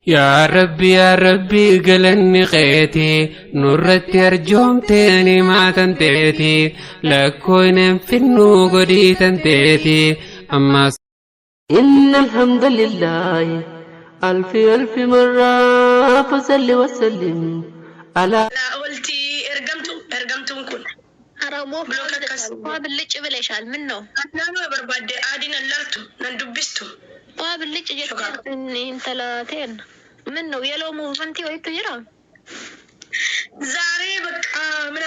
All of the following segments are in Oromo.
يا ربي قلني قيتي نورت أرجوم تاني ما تنتيتي لكوين في النوغدي تنتيتي أما إن الحمد لله ألف ألف مرة فصل وسلم على لا قلتي ارقمتم كل أرامو بلوكات كاس باللي قبل إيشال منه أنا ما برباد عادي نلرتو ندبستو باللي جت إن ثلاثين منه يلو موفنتي ويتو يرام زاري بك من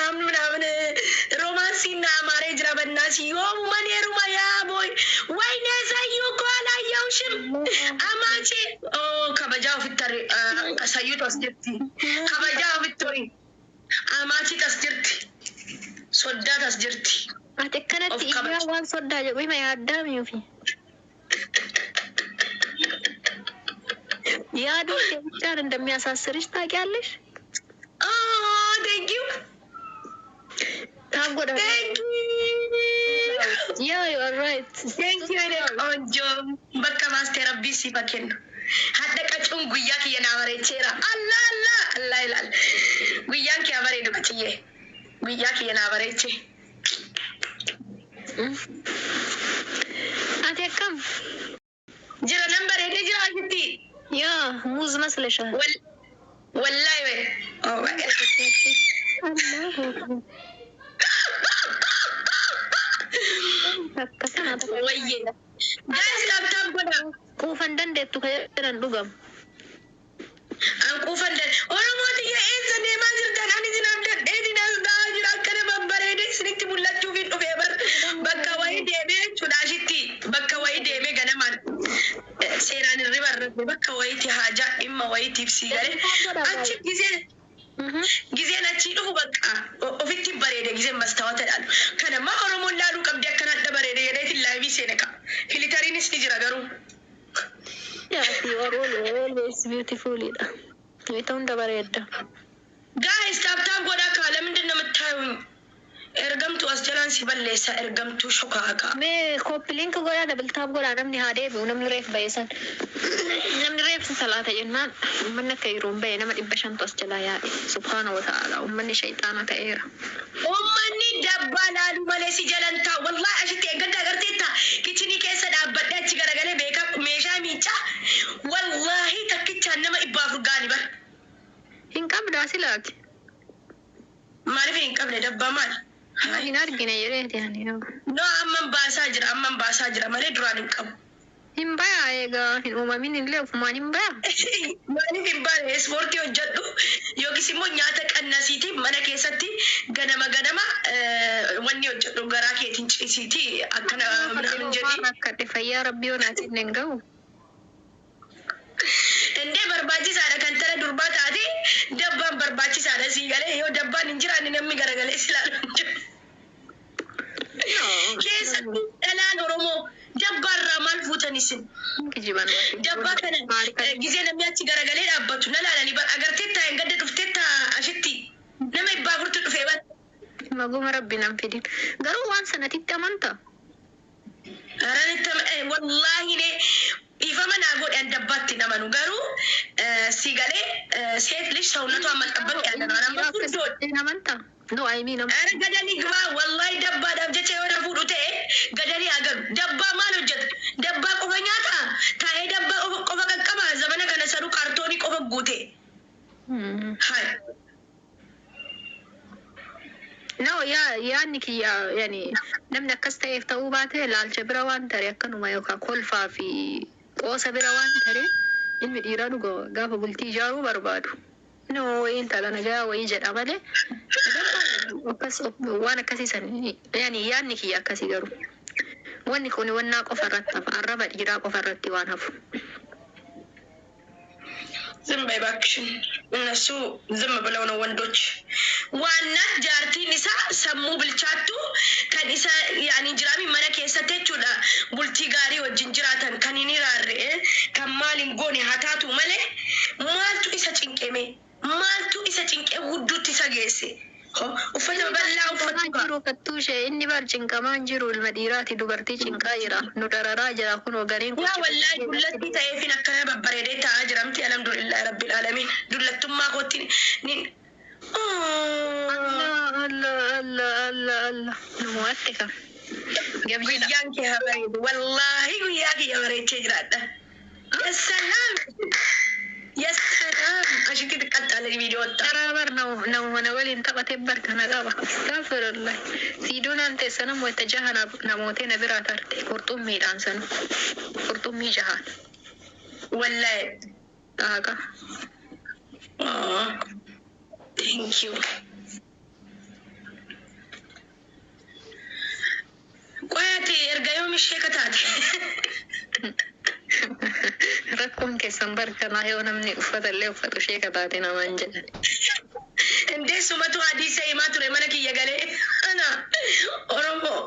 رومانسي ناماري جربنا سيوم من يروما يا بوي وين سايو كوالا يوشم أماشي أو كبجاو في الطريق سايو تصدرتي كبجاو في الطريق أماشي تصدرتي صدا تصدرتي أتكنت إياه وان صدا جوي ما يعدام يوفي يا دو كان عندما أساسرش تاجالش thank you. تابو ده Thank you. yeah you are right Thank you. Onjo. Bakka master Rabbi si baken. Hadda kacung guyya ki yana bare chera. Allah ilal. Guyya ki bare du kachiye. Guyya ki yana bare che. أتى كم Jira number ede jira ajiti. يا موز مسلشة Wallahi we. Oh my god. Wayye. Guys, tap goda. كوفن دندت تكيرن دوغم An kufan da Oromooti ya eessa deemaa jirtan ani jiraaf dadheetiin as gahaa jira akkana babbareedee isinitti mul'achuuf hin dhufee bakka wayii deemee jechuudha ashitti bakka wayii deemee ganamaan seeraan hirriba irratti bakka wayiiti haajaa dhimma wayiitiif sii galee achi gizeen achii dhufu bakka ofitti bareede gizeen mastaawatadhaan kanamma Oromoon laaluu qabdi akkana adda bareede jedheetiin laayivii seene ka filitariinis ni jira garuu. yeah you are always beautiful ida without the bareda Guys, tap goda ka lamindin na matawi. Ergamtu as jalan si balesa ergamtu shokaka. me copy link goya double tap goda namni hade be namni ref bayesan namni ref salata jenna manna kayrum be nama dibashan tos jala ya subhanahu wa ta'ala umman shaytana ta'ira Ummani dabba lalu male si jalan ta wallahi ashiti gadda garteta kichini kessa dabbadde achi garagale beka meesha micha wallahi takkicha nama ibbafu gani bar. hin qabda silaki Maaliif hin qabne dabba maal? hin argine yereti yani No amman baasaa jira malee duraan hin qabu. hin baya ega hin umamin illee ufumaan hin baya Maaliif hin baane ispoortii hojjedhu yookiis immoo nyaata qannasiiti mana keessatti ganama wanni hojjedhu garaa keetiin ciisiiti akkana midhaan jedhi. akka fayyaa rabbii onaatiin hin ga'u Indee barbaachisaadha kan tara durbaa taate dabbaan barbaachisaadha sii galee yoo dabbaan hin jiraanne namni garagalee si ilaalu hin jiru. Keessatti dhalaan Oromoo dabbaarraa maal fuutan isin? kijiban Dabbaa kana gizee namni achi garagalee dhaabbatu na laalanii agartee taa'een gadda dhuftee ashitti nama ibbaa furtu dhufee bara. maguma rabbi nan fidin garuu waan sanatitti amanta Wallahi ne ifama naa godhan dabbaatti namanu garuu si galee seet lish saunatu amma xabbat yaadana nama guddoodha. amanta no I mean Ara gadanii gimaa wallahi dabbaadhaaf jecha yoo na fuudhu ta'e gadanii agaru dabbaa maal hojjeta dabbaa qofa nyaata taa'ee dabbaa qofa qaqqaba zamana kana sanuu kaartoonii qofa guute. Hai. no yaanni kiyya yani namni akkas ta'eef ta'uu baate laalcha bira waan tare akkanuma yookaan kolfaa fi qoosa bira waan tare ilmi dhiiraa dhuga gaafa bultii ijaaruu barbaadu. No intala nagaa wayii jedha malee waan akkasii san yani yaanni kiyya akkasii garuu wanni kun wannaa qofa irratti hafa arraba dhiiraa qofa irratti waan hafu. ዝም በይ እባክሽን እነሱ ዝም ብለው ነው ወንዶች ዋናት ጃርቲን ኢሳ ሰሙ ብልቻቱ ከዲሳ ያኒ ጅራሚ መነ ኬሰቴ ቹዳ ቡልቲ ጋሪ ወጅን ጅራተን ከኒኒ ራሬ ከማሊን ጎኒ ሀታቱ መለ ማልቱ ኢሳ ጭንቄሜ ማልቱ ኢሳ ጭንቄ ውዱት ኢሳ ጌሴ uffata bal'aa uffatu jiru kattuushee inni bar cinqamaan jiru ilma dhiiraati dubartii cinqaa jira nu dararaa jira kun hoganiin yaa wallaahi dullatti ta'eefin akkana babbareedee ta'aa jiramti alhamdulillah العالمين دلتم ما قوتين نين الله الله الله الله الله نموتك جميلة وياك يا بريد والله وياك يا بريد شجرة يا سلام يا سلام عشان كده قلت على الفيديو ترى بر نو نولي انتبه تبر كان غابة استغفر الله سيدون انت سنم ويتجاهنا نموتين براترتي قرطم ميدان سنم قرطم مي جهان والله آقا thank you قواتي ارجع يوم الشيكة تاتي ركم كسمبر كنا يوم مني أفضل اللي أفضل شيء كتاتنا منجل اندي سمتو حديثة ما ترى منك يا قالي أنا أورمو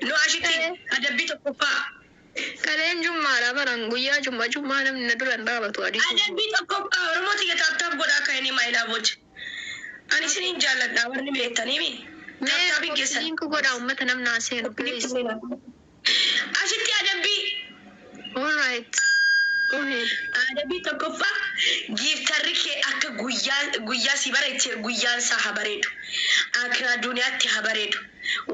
لو عشتي أدبيت الكفا كلين جمعة لا بران قويا جمعة نم ندور أندابة توادي أدبيت الكفا أورمو تيجي تاب قدا كأني ما يلابوج أنا سنين جالت داورني بيتاني مي تابين كيسا إنكو قدا أمة نم ناسين بليز عشتي أدبي alright go ahead Adabii tokkoffaa giiftarri kee akka guyyaa si bareeche guyyaan isaa haa bareedu. Akka duniyaatti haa bareedu.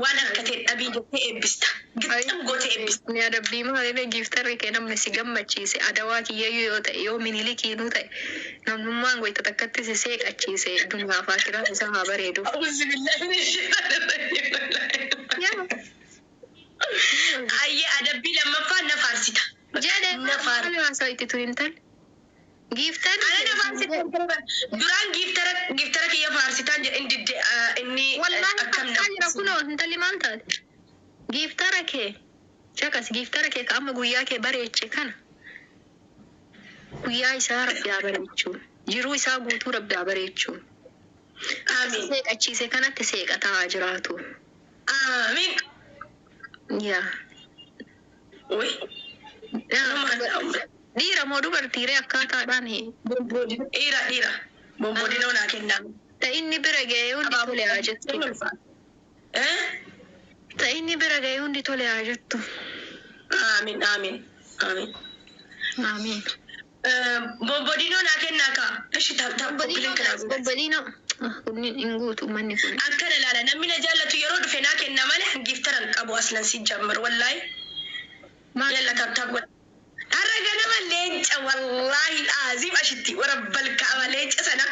Waan akka ta'e dhabii jettee eebbista. Gixxam gootee eebbista. Ni adabbii maaliif giiftarri kee namni si gammachiise adawaa kiyyayyuu yoo ta'e yoo minilikiinuu ta'e namnummaan goyta takkatti si seeqachiise duniyaaf akiraa isaa haa bareedu. Ayyee adabbii lammaffaa na faarsita. Jedhe maali haasaa itti turintal? Giiftarri duraan giiftara kiyya faarsitaan jedhe inni akkam jira kunoo intalli maal taate? Giiftara kee shakas giiftara kee ka amma guyyaa kee bareeche kana guyyaa isaa rabbi haa bareechuu jiruu isaa guutuu rabbi haa bareechuu seeqachiise kanatti seeqataa jiraatu. Amiin. Yaa. Dhiira moo dubartiiree akkaataadhaan dhiira bombodinoo naa kennaa. Ta'inni bira ga'ee hundi tole haa jettu. Ta'inni bira ga'ee hundi tole haa jettu. Amiin amiin amiin. Amiin. Bombodinoo naa kennaa kaa. Ishi Bombodinoo. Kunniin hin guutu manni kun. Akkana ilaala namni na jaallatu yeroo dhufe naa kenna malee giiftaran qabu aslan si jammar wallaahi. يلا تاب أرجع نما لينج والله العظيم أشتي ورب الكعبة لينج أنا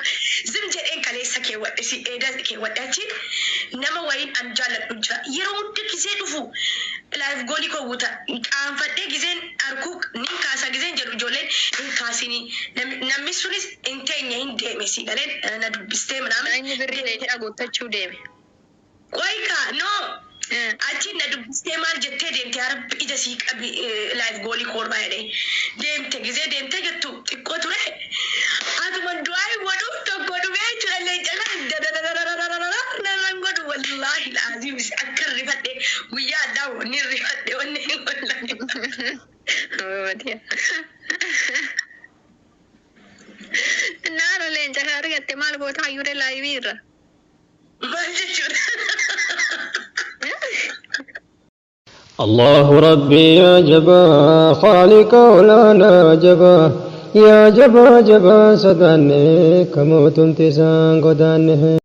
زمجة إنك ليس كي ودي إيدا كي ودي نما وين أنجال الأجرا يرون تكيزين فو لايف غولي كوبوتا أم فتى كيزين أركوك نين كاسا كيزين جلو جولين نين كاسيني نمسونيس إنتين يين ديمي سيدالين أنا بستيم نامي أنا بريلي أقول تشو ديمي كويكا نو Achi na dubbistee maal jettee deemte harabbi ija sii qabi laayif goolii koormaa jedhee deemte gizee deemte jettu xiqqoo ture atuma du'aa godhu tokko dhumee jechuudha leencana nanan godhu wallaahi laaziim akka rifadhe guyyaa addaa wanni rifadhe wanni wallaahi. Naannoo leenca kan argatte maal goota hayyuudhe laayivii irra. Maal jechuudha. الله ربي يا جبا خالق ولانا جبا يا جبا جبا سداني كموت انتسان قدانه